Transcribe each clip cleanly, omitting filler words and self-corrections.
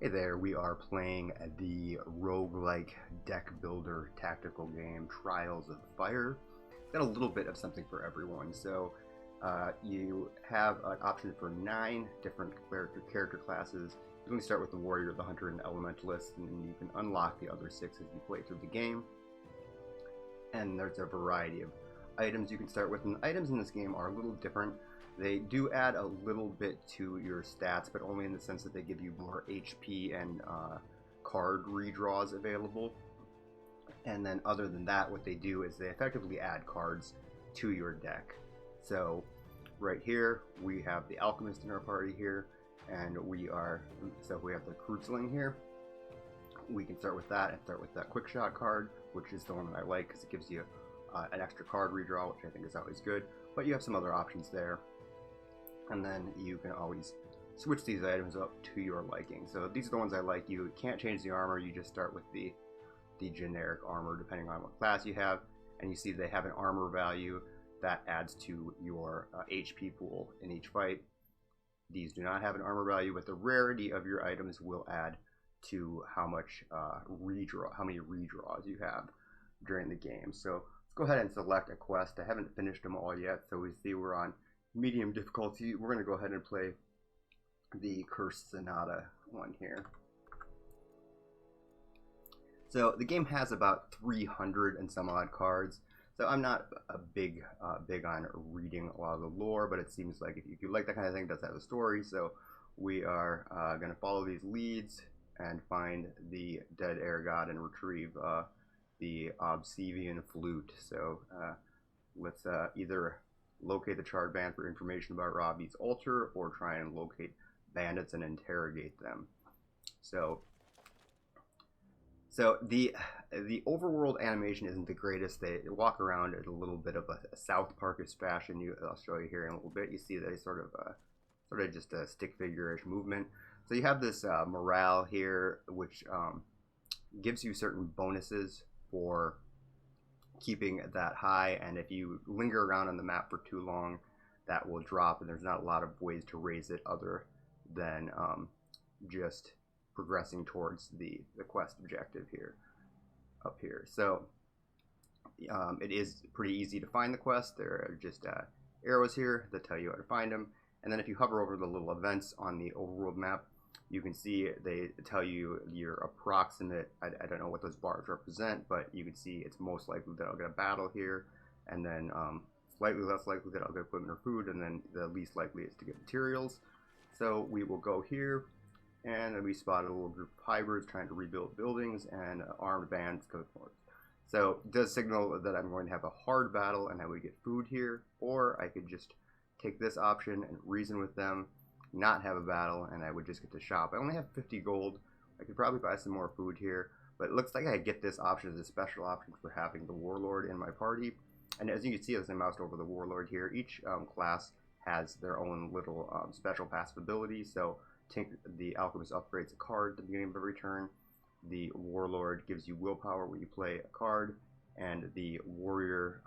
Hey there, we are playing the Roguelike Deckbuilder tactical game, Trials of Fire. Got a little bit of something for everyone. So you have an option for 9 different character classes. You can start with the Warrior, the Hunter, and the Elementalist, and then you can unlock the other 6 as you play through the game. And there's a variety of items you can start with, and items in this game are a little different. They do add a little bit to your stats, but only in the sense that they give you more HP and card redraws available. And then other than that, what they do is they effectively add cards to your deck. So right here, we have the Alchemist in our party here, and we have the Crutzling here. We can start with that and start with that Quick Shot card, which is the one that I like because it gives you an extra card redraw, which I think is always good. But you have some other options there. And then you can always switch these items up to your liking. So these are the ones I like. You can't change the armor, you just start with the generic armor depending on what class you have. And you see they have an armor value that adds to your HP pool in each fight. These do not have an armor value, but the rarity of your items will add to how many redraws you have during the game. So let's go ahead and select a quest. I haven't finished them all yet, so we see we're on medium difficulty. We're going to go ahead and play the Cursed Sonata one here. So the game has about 300 and some odd cards. So I'm not a big on reading a lot of the lore, but it seems like if you like that kind of thing, it does have a story. So we are going to follow these leads and find the dead air god and retrieve the Obsidian flute. So let's either locate the charred band for information about Robbie's altar, or try and locate bandits and interrogate them. So the overworld animation isn't the greatest. They walk around at a little bit of a South Parkish fashion. I'll show you here in a little bit. You see they sort of just a stick figure-ish movement. So you have this morale here, which gives you certain bonuses for keeping that high, and if you linger around on the map for too long, that will drop, and there's not a lot of ways to raise it other than just progressing towards the quest objective here, up here. So it is pretty easy to find the quest. There are just arrows here that tell you how to find them, and then if you hover over the little events on the overworld map, you can see they tell you your approximate, I don't know what those bars represent, but you can see it's most likely that I'll get a battle here, and then slightly less likely that I'll get equipment or food, and then the least likely is to get materials. So we will go here, and we spotted a little group of hybrids trying to rebuild buildings, and armed bands go north. So it does signal that I'm going to have a hard battle, and I would get food here, or I could just take this option and reason with them, not have a battle, and I would just get to shop. I only have 50 gold. I could probably buy some more food here, but it looks like I get this option as a special option for having the Warlord in my party. And as you can see, as I moused over the Warlord here, each class has their own little special passive ability. So the Alchemist upgrades a card at the beginning of every turn. The Warlord gives you willpower when you play a card, and the Warrior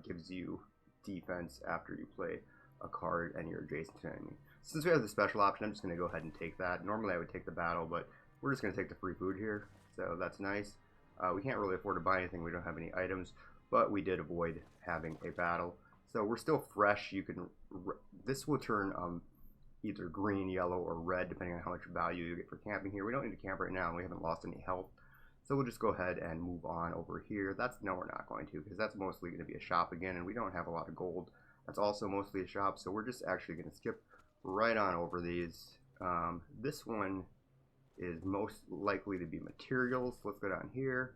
gives you defense after you play a card and you're adjacent to an enemy. Since we have the special option, I'm just going to go ahead and take that. Normally I would take the battle, but we're just going to take the free food here, so that's nice. We can't really afford to buy anything. We don't have any items, but we did avoid having a battle. So we're still fresh. This will turn either green, yellow, or red, depending on how much value you get for camping here. We don't need to camp right now, and we haven't lost any health. So we'll just go ahead and move on over here. No, we're not going to, because that's mostly going to be a shop again, and we don't have a lot of gold. That's also mostly a shop, so we're just actually going to skip right on over these. This one is most likely to be materials. Let's go down here.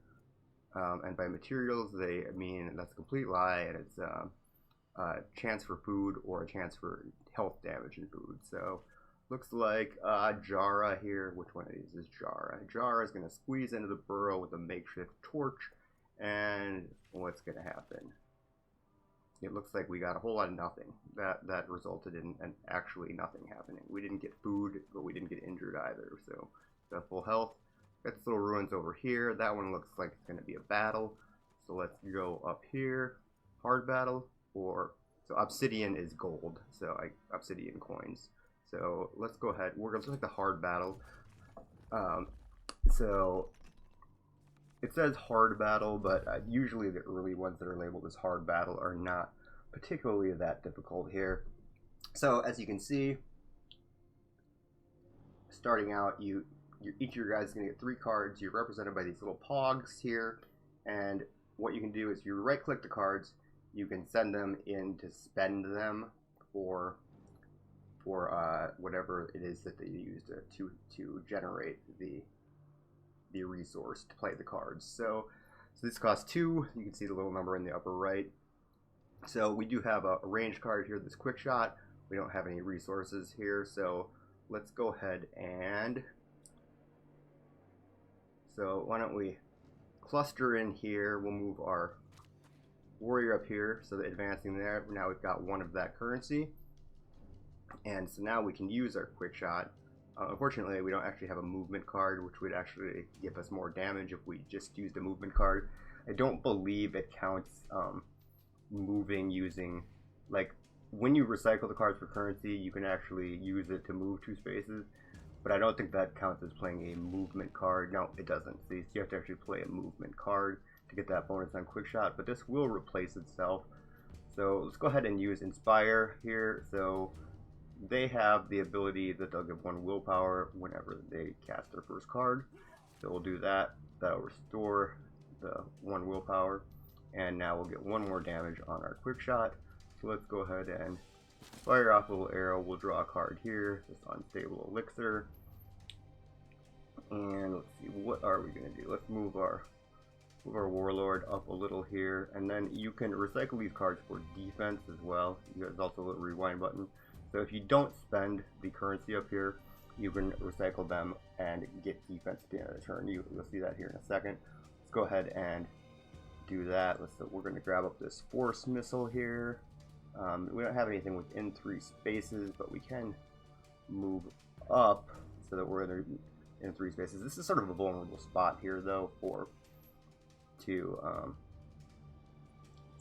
And by materials, they mean that's a complete lie, and it's a chance for food or a chance for health damage in food. So looks like Jara here. Which one of these is Jara? Jara is going to squeeze into the burrow with a makeshift torch, and what's going to happen? It looks like we got a whole lot of nothing. That resulted in actually nothing happening. We didn't get food, but we didn't get injured either. So got full health. Got this little ruins over here. That one looks like it's going to be a battle. So let's go up here. Hard battle, so obsidian is gold. So obsidian coins. So let's go ahead. We're going to look at the hard battle. Um, so it says hard battle, but usually the early ones that are labeled as hard battle are not particularly that difficult here. So as you can see, starting out, each of your guys is going to get 3 cards. You're represented by these little pogs here, and what you can do is you right click the cards, you can send them in to spend them for whatever it is that they use to generate the resource to play the cards. So this costs 2. You can see the little number in the upper right. So we do have a ranged card here, this quick shot. We don't have any resources here, so let's go ahead and, so why don't we cluster in here. We'll move our warrior up here, so that advancing there, now we've got 1 of that currency, and so now we can use our quick shot. Unfortunately, we don't actually have a movement card, which would actually give us more damage if we just used a movement card. I don't believe it counts moving using, like, when you recycle the cards for currency, you can actually use it to move 2 spaces, but I don't think that counts as playing a movement card. No, it doesn't. So you have to actually play a movement card to get that bonus on quick shot, but this will replace itself. So let's go ahead and use Inspire here. So they have the ability that they'll give 1 willpower whenever they cast their first card. So we'll do that. That'll restore the 1 willpower, and now we'll get 1 more damage on our quick shot. So let's go ahead and fire off a little arrow. We'll draw a card here, this unstable elixir, and let's see, what are we going to do? Let's move our warlord up a little here, and then you can recycle these cards for defense as well. There's also a little rewind button. So if you don't spend the currency up here, you can recycle them and get defense at the end of the turn. You'll see that here in a second. Let's go ahead and do that. We're going to grab up this force missile here. We don't have anything within 3 spaces, but we can move up so that we're in 3 spaces. This is sort of a vulnerable spot here, though, it's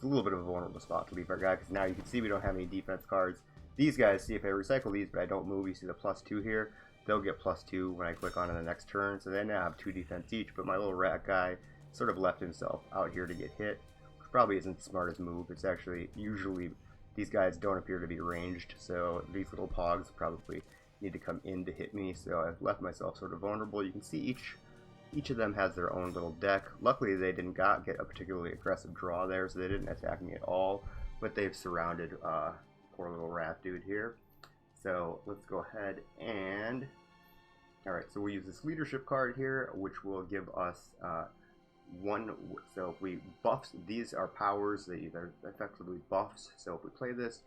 a little bit of a vulnerable spot to leave our guy, because now you can see we don't have any defense cards. These guys, see, if I recycle these but I don't move, you see the +2 here, they'll get +2 when I click on it the next turn, so they now have 2 defense each, but my little rat guy sort of left himself out here to get hit, which probably isn't the smartest move. It's actually, usually, these guys don't appear to be ranged, so these little pogs probably need to come in to hit me, so I've left myself sort of vulnerable. You can see each of them has their own little deck. Luckily, they didn't get a particularly aggressive draw there, so they didn't attack me at all, but they've surrounded poor little rat dude here. So let's go ahead and, alright, so we'll use this leadership card here, which will give us 1, so if we buffs, these are powers, they're effectively buffs, so if we play this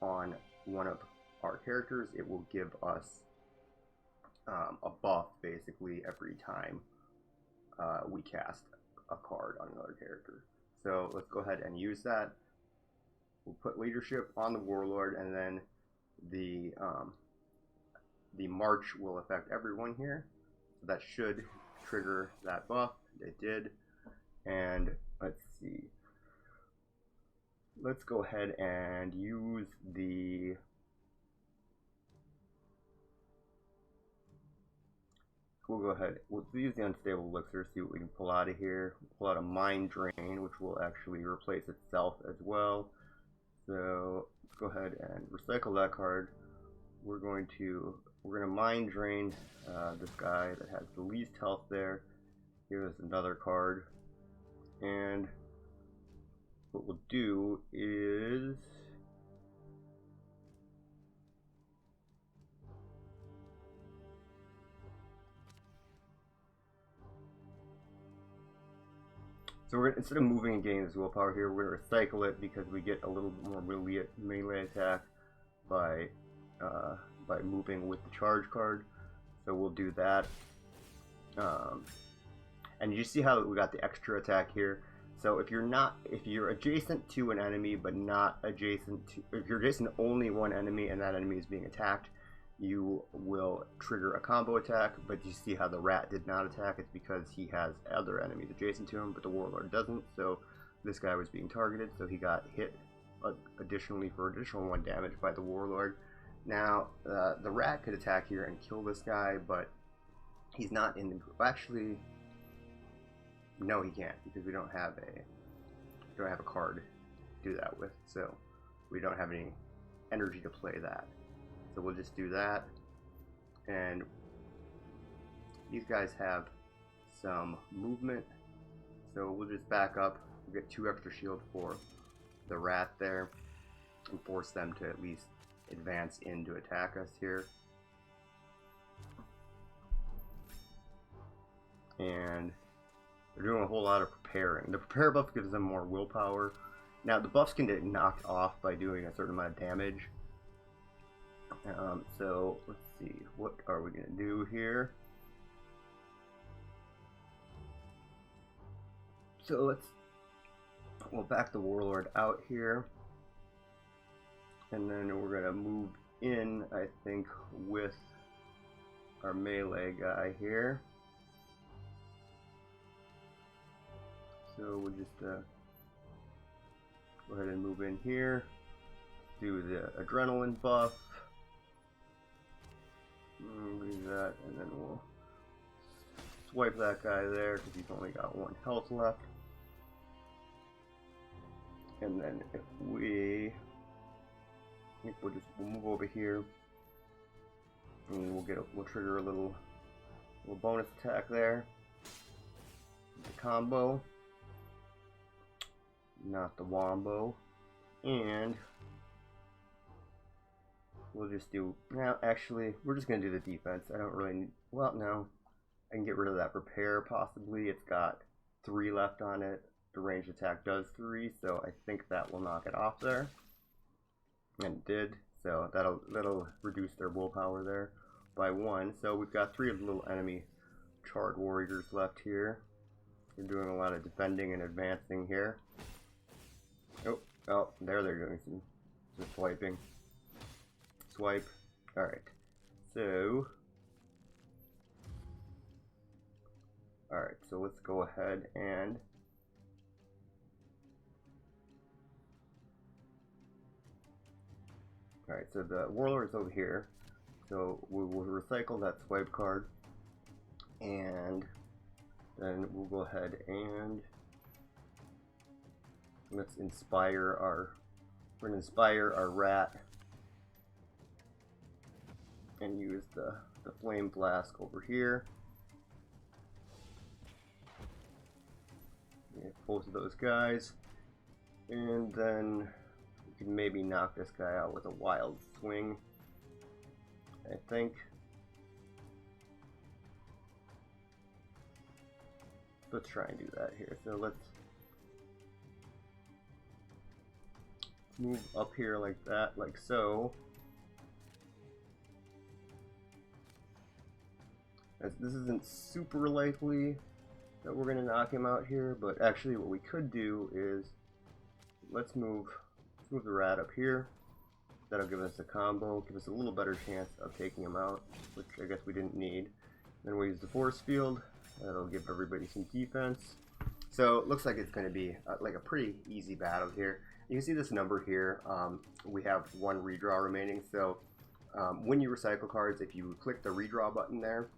on one of our characters, it will give us a buff basically every time we cast a card on another character. So let's go ahead and use that. We'll put leadership on the warlord, and then the march will affect everyone here. So that should trigger that buff. It did. And let's see. Let's go ahead and use the we'll go ahead, we'll use the unstable elixir, see what we can pull out of here. We'll pull out a mind drain, which will actually replace itself as well. So let's go ahead and recycle that card. We're going to mind drain this guy that has the least health there. Give us another card, and what we'll do is so we're instead of moving and getting this willpower here, we're going to recycle it because we get a little more melee attack by moving with the charge card. So we'll do that. And you see how we got the extra attack here. So if you're adjacent to an enemy but not adjacent to, if you're adjacent to only one enemy and that enemy is being attacked, you will trigger a combo attack. But you see how the rat did not attack. It's because he has other enemies adjacent to him, but the warlord doesn't. So this guy was being targeted, so he got hit additionally for additional 1 damage by the warlord. Now the rat could attack here and kill this guy, but He's not in the group. Actually, no, he can't because we don't have a card to do that with. So we don't have any energy to play that. So we'll just do that. And these guys have some movement. So we'll just back up. We'll get 2 extra shield for the rat there and force them to at least advance in to attack us here. And they're doing a whole lot of preparing. The prepare buff gives them more willpower. Now the buffs can get knocked off by doing a certain amount of damage. So let's see, what are we gonna do here? So we'll back the warlord out here, and then we're gonna move in, I think, with our melee guy here. So we'll just go ahead and move in here, do the adrenaline buff, do that, and then we'll swipe that guy there because he's only got 1 health left. And then if I think we'll move over here, and we'll trigger a little bonus attack there. The combo. Not the wombo. And we'll just do, now actually we're just gonna do the defense. I don't really need, well, no, I can get rid of that prepare possibly. It's got 3 left on it. The ranged attack does 3, so I think that will knock it off there, and it did. So that'll reduce their willpower there by 1. So we've got 3 of the little enemy charred warriors left here. They're doing a lot of defending and advancing here. Oh, they're doing some swiping. Swipe. Alright. So let's go ahead and alright, so the warlord is over here. So we will recycle that swipe card, and then we'll go ahead and let's inspire we're gonna inspire our rat and use the flame flask over here. Both of those guys, and then we can maybe knock this guy out with a wild swing, I think. Let's try and do that here. So let's move up here like that, like so. As this isn't super likely that we're going to knock him out here, but actually what we could do is let's move the rat up here. That'll give us a combo, give us a little better chance of taking him out, which I guess we didn't need. Then we'll use the force field. That'll give everybody some defense. So it looks like it's going to be like a pretty easy battle here. You can see this number here. We have 1 redraw remaining. So when you recycle cards, if you click the redraw button there,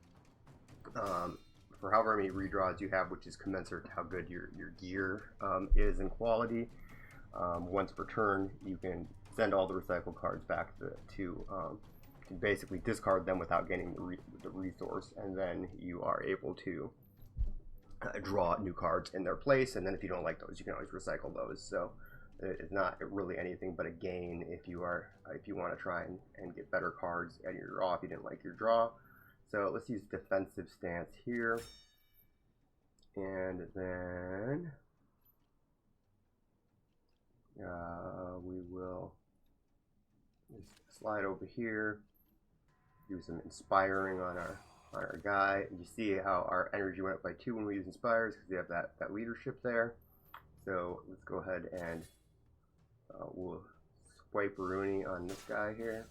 for however many redraws you have, which is commensurate to how good your gear is in quality, once per turn you can send all the recycled cards back to basically discard them without getting the resource, and then you are able to draw new cards in their place. And then if you don't like those, you can always recycle those. So it's not really anything but a gain if you want to try and get better cards at your draw if you didn't like your draw. So let's use defensive stance here, and then we will just slide over here, do some inspiring on our guy. And you see how our energy went up by 2 when we use inspires, because we have that leadership there. So let's go ahead and we'll swipe Rooney on this guy here.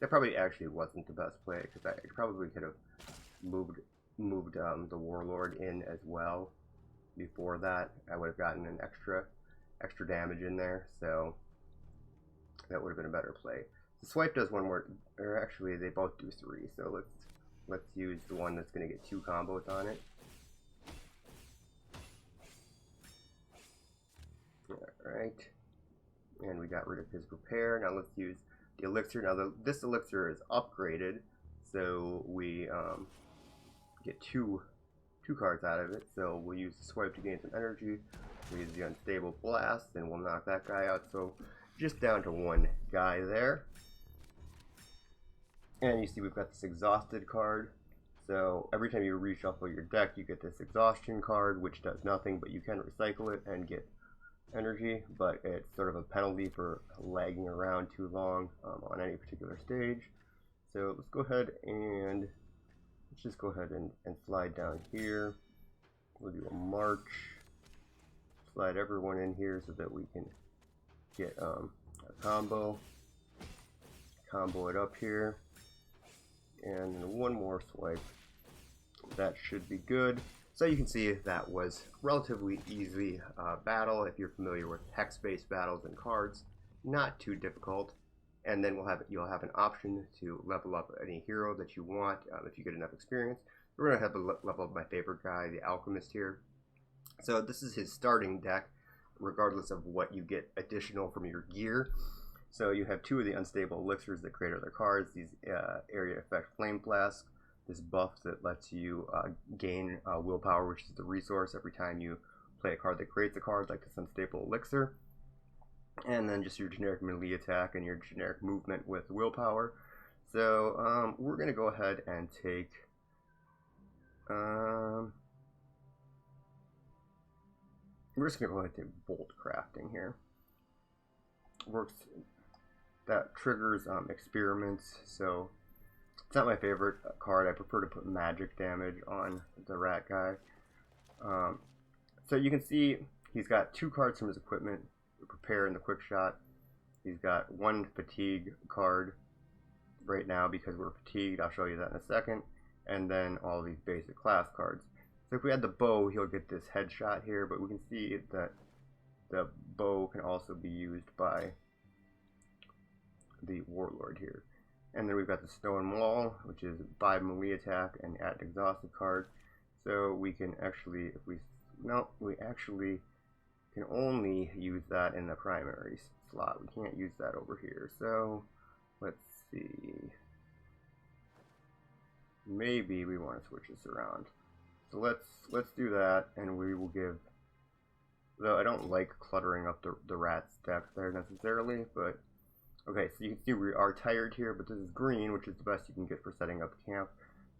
That probably actually wasn't the best play, because I probably could have moved the warlord in as well. Before that, I would have gotten an extra damage in there, so that would have been a better play. The swipe does one more, or actually they both do 3. So let's use the one that's going to get 2 combos on it. Alright, and we got rid of his repair. Now let's use the elixir. Now this elixir is upgraded, so we get two cards out of it. So we'll use the swipe to gain some energy. We'll use the unstable blast, and we'll knock that guy out. So just down to 1 guy there. And you see we've got this exhausted card. So every time you reshuffle your deck, you get this exhaustion card, which does nothing, but you can recycle it and get energy, but it's sort of a penalty for lagging around too long on any particular stage. So let's go ahead and let's just go ahead and slide down here. We'll do a march, slide everyone in here so that we can get a combo it up here, and then 1 more swipe. That should be good. So you can see that was relatively easy battle. If you're familiar with hex-based battles and cards, not too difficult. And then you'll have an option to level up any hero that you want if you get enough experience. We're going to have to level up my favorite guy, the Alchemist here. So this is his starting deck, regardless of what you get additional from your gear. So you have 2 of the unstable elixirs that create other cards. These area effect flame flask. This buff that lets you gain willpower, which is the resource every time you play a card that creates a card, like this unstable elixir. And then just your generic melee attack and your generic movement with willpower. So we're going to go ahead and take we're just going to go ahead and take bolt crafting here. Works, that triggers experiments, so it's not my favorite card. I prefer to put magic damage on the rat guy. So you can see he's got 2 cards from his equipment, prepare and the quick shot. He's got 1 fatigue card right now because we're fatigued. I'll show you that in a second. And then all these basic class cards. So if we had the bow, he'll get this headshot here, but we can see that the bow can also be used by the warlord here. And then we've got the stone wall, which is 5 melee attack and add an exhausted card. So we can actually, if we actually can only use that in the primary slot. We can't use that over here. So let's see. Maybe we want to switch this around. So let's do that, and we will give. Though I don't like cluttering up the rat's deck there necessarily, but okay. So you can see we are tired here, but this is green, which is the best you can get for setting up camp,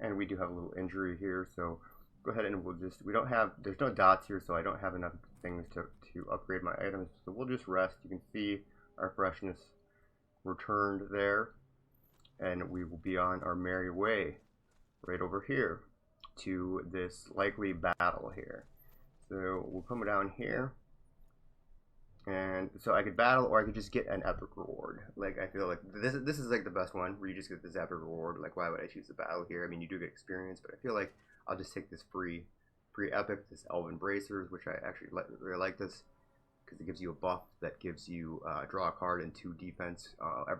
and we do have a little injury here. So go ahead and there's no dots here, so I don't have enough things to upgrade my items. So we'll just rest. You can see our freshness returned there, and we will be on our merry way right over here to this likely battle here. So we'll come down here, and so I could battle, or I could just get an epic reward. Like, I feel like this is like the best one where you just get this epic reward. Like, why would I choose the battle here? I mean, you do get experience, but I feel like I'll just take this free epic, this Elven Bracers, which I actually really like this because it gives you a buff that gives you draw a card and 2 defense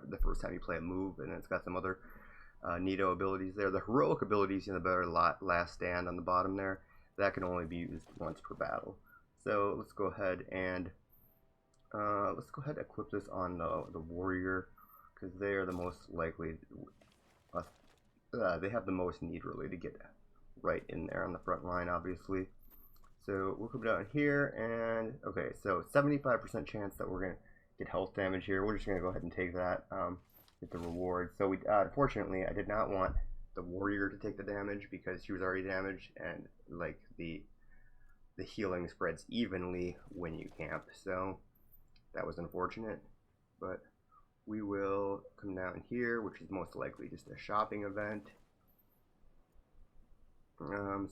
the first time you play a move, and it's got some other neato abilities there. The heroic abilities in the better last stand on the bottom there, that can only be used once per battle. So let's go ahead and equip this on the warrior, because they are the most likely. They have the most need really to get right in there on the front line, obviously. So we'll come down here, and okay, so 75% chance that we're gonna get health damage here. We're just gonna go ahead and take that. Get the reward. So we unfortunately I did not want the warrior to take the damage because she was already damaged, and like the healing spreads evenly when you camp, so that was unfortunate. But we will come down here, which is most likely just a shopping event.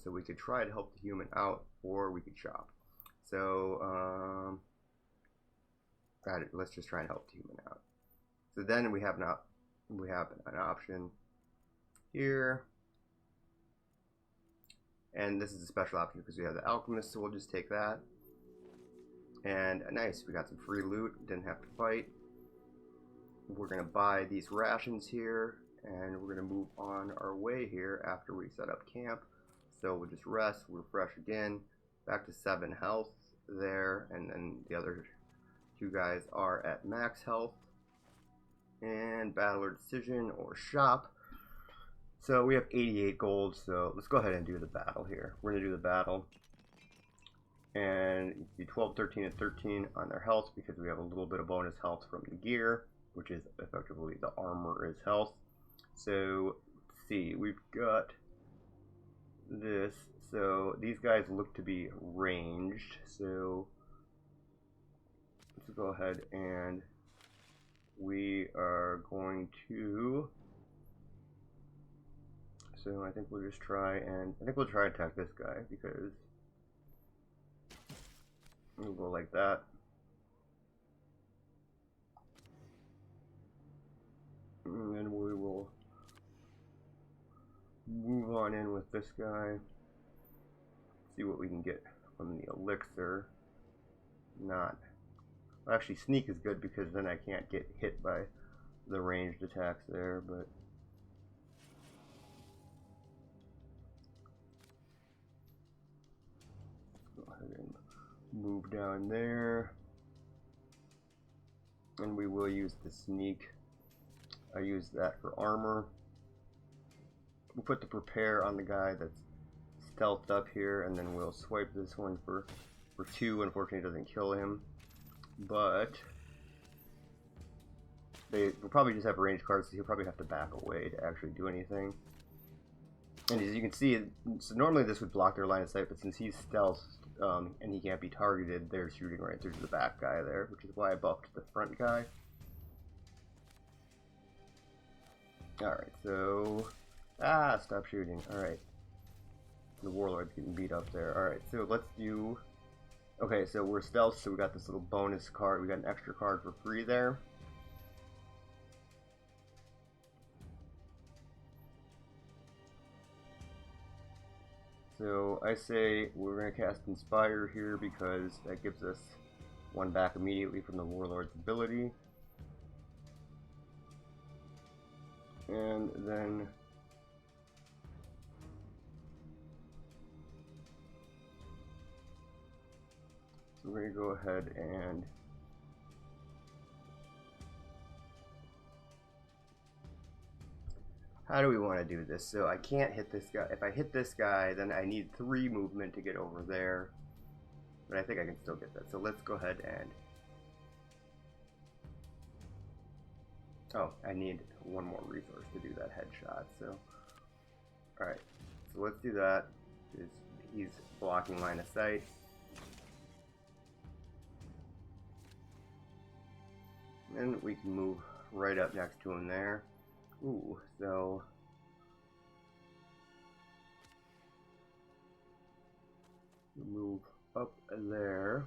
So we could try to help the human out, or we could shop. So let's just try and help the human out. So then we have an option here, and this is a special option because we have the alchemist, so we'll just take that. And nice, we got some free loot, didn't have to fight. we're going to buy these rations here, and we're going to move on our way here after we set up camp. So we'll just rest, refresh again, back to 7 health there, and then the other 2 guys are at max health. And battler decision or shop. So we have 88 gold, so let's go ahead and do the battle here. We're going to do the battle. And you see 12, 13, and 13 on their health because we have a little bit of bonus health from the gear, which is effectively the armor is health. So let's see, we've got this. So these guys look to be ranged. So let's go ahead and we are going to. So I think we'll just try and attack this guy because we'll go like that. And then we will move on in with this guy. See what we can get from the elixir. Not. Well, actually, sneak is good because then I can't get hit by the ranged attacks there, but. And move down there, and we will use the sneak. I use that for armor. We'll put the prepare on the guy that's stealthed up here, and then we'll swipe this one for 2. Unfortunately, it doesn't kill him, but they will probably just have range cards, so he'll probably have to back away to actually do anything. And as you can see, so normally this would block their line of sight, but since he's stealth and he can't be targeted, they're shooting right through to the back guy there, which is why I buffed the front guy. Alright, so. Stop shooting. Alright. The warlord's getting beat up there. Alright, so let's do. Okay, so we're stealth, so we got this little bonus card. We got an extra card for free there. So I say we're going to cast Inspire here because that gives us 1 back immediately from the Warlord's ability. And then so we're going to go ahead and how do we want to do this? So I can't hit this guy. If I hit this guy, then I need 3 movement to get over there. But I think I can still get that. So let's go ahead and. Oh, I need 1 more resource to do that headshot. So, alright. So let's do that. He's blocking line of sight. And we can move right up next to him there. Ooh, so move up there.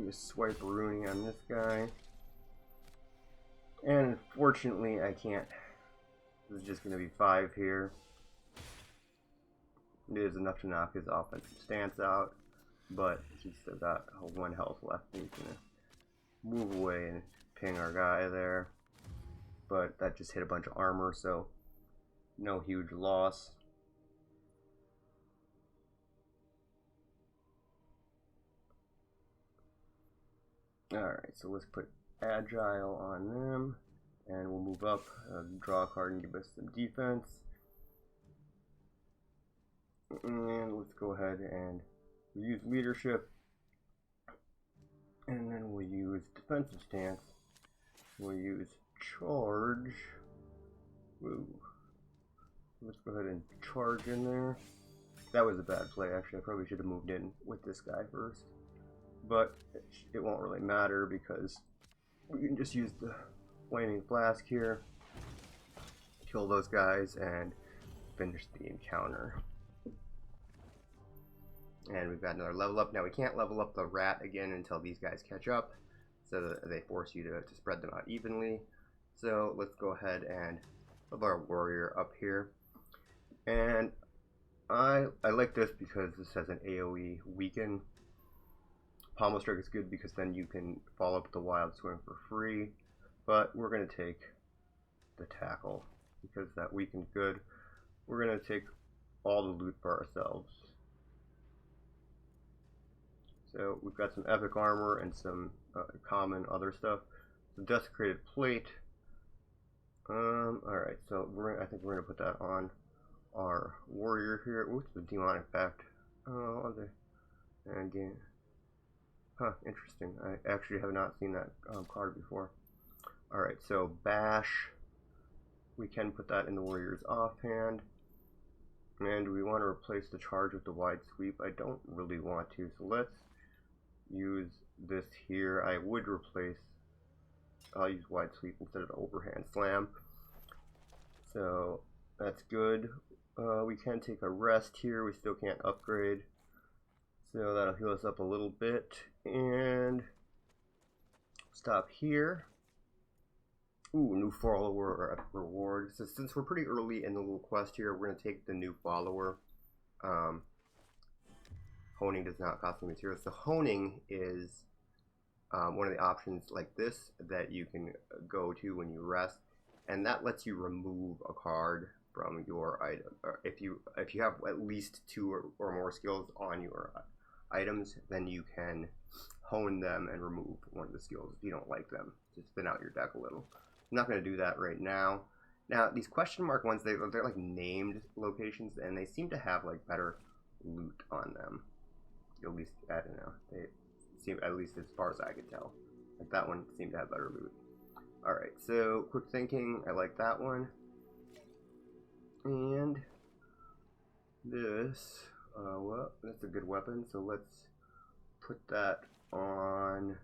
Just swipe Rooney on this guy. And unfortunately, I can't. This is just going to be 5 here. It is enough to knock his offensive stance out, but he's still got 1 health left. He's going to move away and ping our guy there. But that just hit a bunch of armor, so no huge loss. Alright, so let's put Agile on them, and we'll move up, draw a card and give us some defense. And let's go ahead and use Leadership, and then we'll use Defensive Stance. We'll use Charge. Woo. Let's go ahead and charge in there. That was a bad play, actually. I probably should have moved in with this guy first. But it won't really matter because we can just use the Flaming Flask here, kill those guys, and finish the encounter. And we've got another level up. Now we can't level up the rat again until these guys catch up, so that they force you to spread them out evenly. So let's go ahead and level our warrior up here. And I like this because this has an AoE weaken. Pommel Strike is good because then you can follow up with the Wild Swing for free. But we're going to take the Tackle because that weakened good. We're going to take all the loot for ourselves. So we've got some epic armor and some common other stuff. The Desecrated Plate. Alright, so I think we're going to put that on our warrior here. What's the demonic pact? Oh, and again. Huh, interesting. I actually have not seen that card before. Alright, so Bash. We can put that in the warrior's offhand. And we want to replace the charge with the Wide Sweep. I don't really want to, so let's use this here. I would replace, I'll use Wide Sweep instead of the Overhand Slam. So that's good. We can take a rest here. We still can't upgrade. So that'll heal us up a little bit. And stop here. Ooh, new follower reward. So since we're pretty early in the little quest here, we're going to take the new follower. Honing does not cost any materials. So honing is one of the options like this that you can go to when you rest, and that lets you remove a card from your item. Or if you have at least 2 or more skills on your items, then you can hone them and remove one of the skills if you don't like them. Just thin out your deck a little. I'm not going to do that right now. Now these question mark ones, they're like named locations, and they seem to have like better loot on them. At least, I don't know, they seem, at least as far as I could tell, like that one seemed to have better loot. Alright, so quick thinking, I like that one. And this, well, that's a good weapon, so let's put that on.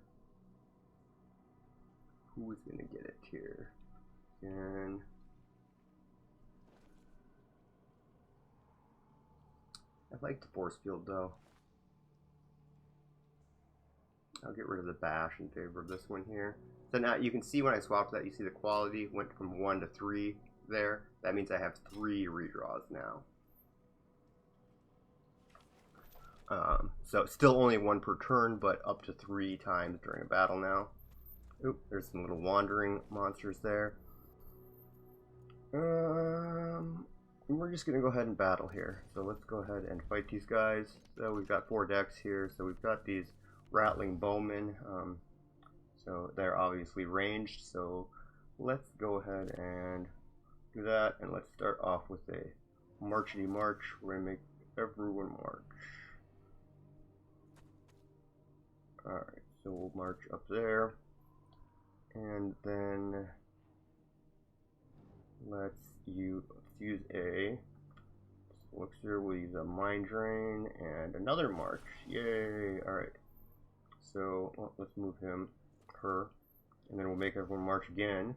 Who's gonna get it here? And I like the force field though. I'll get rid of the bash in favor of this one here. So now you can see when I swapped that, you see the quality went from 1 to 3 there. That means I have 3 redraws now. So still only 1 per turn, but up to 3 times during a battle now. Oop, there's some little wandering monsters there. We're just going to go ahead and battle here. So let's go ahead and fight these guys. So we've got 4 decks here. So we've got these rattling bowmen. So they're obviously ranged. So let's go ahead and do that. And let's start off with a marchity march. We're going to make everyone march. Alright, so we'll march up there. And then let's use a elixir. We'll use a mind drain and another march. Yay! Alright. So let's move her, and then we'll make everyone march again.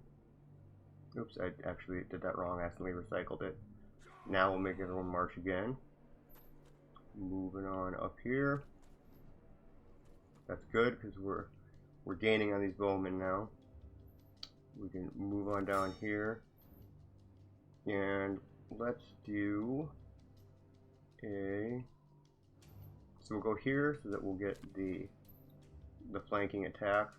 Oops, I actually did that wrong. I accidentally recycled it. Now we'll make everyone march again. Moving on up here. That's good because we're gaining on these bowmen now. We can move on down here, and let's do a. So we'll go here so that we'll get the flanking attack.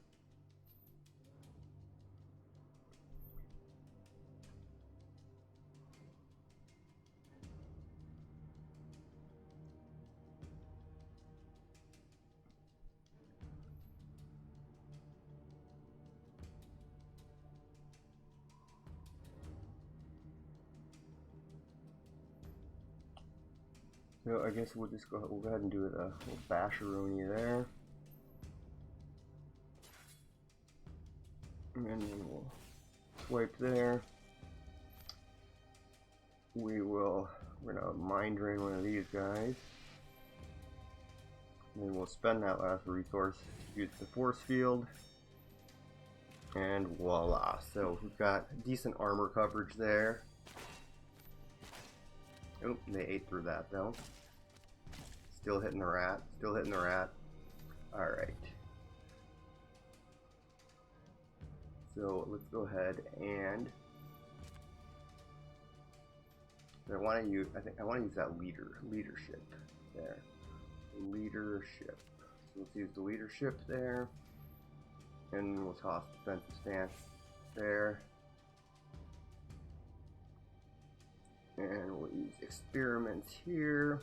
So I guess we'll go ahead and do a little basharoni there. And then we'll swipe there. We're gonna mind drain one of these guys. And then we'll spend that last resource to use the force field. And voila. So we've got decent armor coverage there. Oh, they ate through that though. Still hitting the rat. Still hitting the rat. Alright. So let's go ahead and I want to use that leadership there. Leadership. let's use the leadership there. And we'll toss defensive stance there. And we'll use experiments here.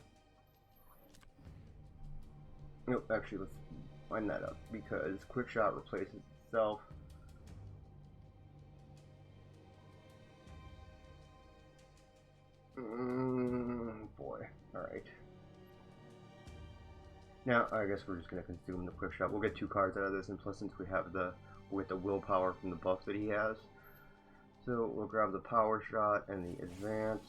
Nope, actually let's line that up because quick shot replaces itself. Boy, alright. Now I guess we're just gonna consume the quick shot. We'll get 2 cards out of this, and plus since we have we'll get the willpower from the buff that he has. So we'll grab the power shot and the advance.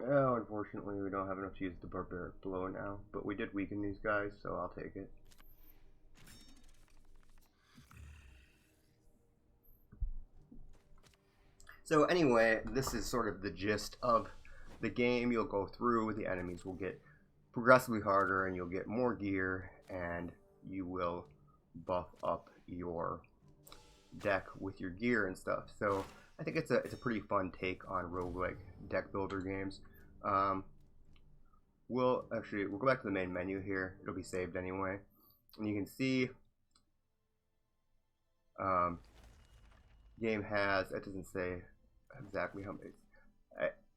Oh, unfortunately we don't have enough to use the barbaric blow now, but we did weaken these guys, so I'll take it. So anyway, this is sort of the gist of the game. You'll go through, the enemies will get progressively harder, and you'll get more gear, and you will buff up your deck with your gear and stuff. So I think it's a pretty fun take on roguelike deck builder games. We'll go back to the main menu here. It'll be saved anyway, and you can see game has, it doesn't say exactly how many.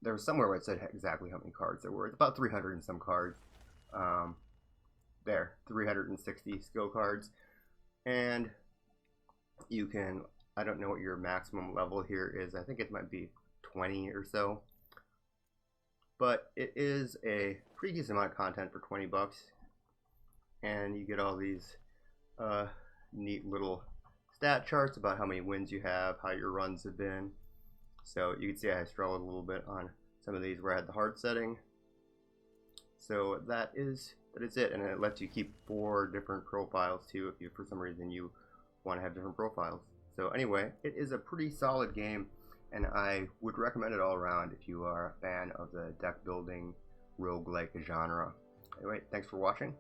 There was somewhere where it said exactly how many cards there were. It's about 300 and some cards. There, 360 skill cards, and you can, I don't know what your maximum level here is. I think it might be 20 or so. But it is a pretty decent amount of content for 20 bucks. And you get all these neat little stat charts about how many wins you have, how your runs have been. So you can see I struggled a little bit on some of these where I had the hard setting. So that is it, and it lets you keep 4 different profiles too if you, for some reason, you want to have different profiles. So anyway, it is a pretty solid game, and I would recommend it all around if you are a fan of the deck building roguelike genre. Anyway, thanks for watching.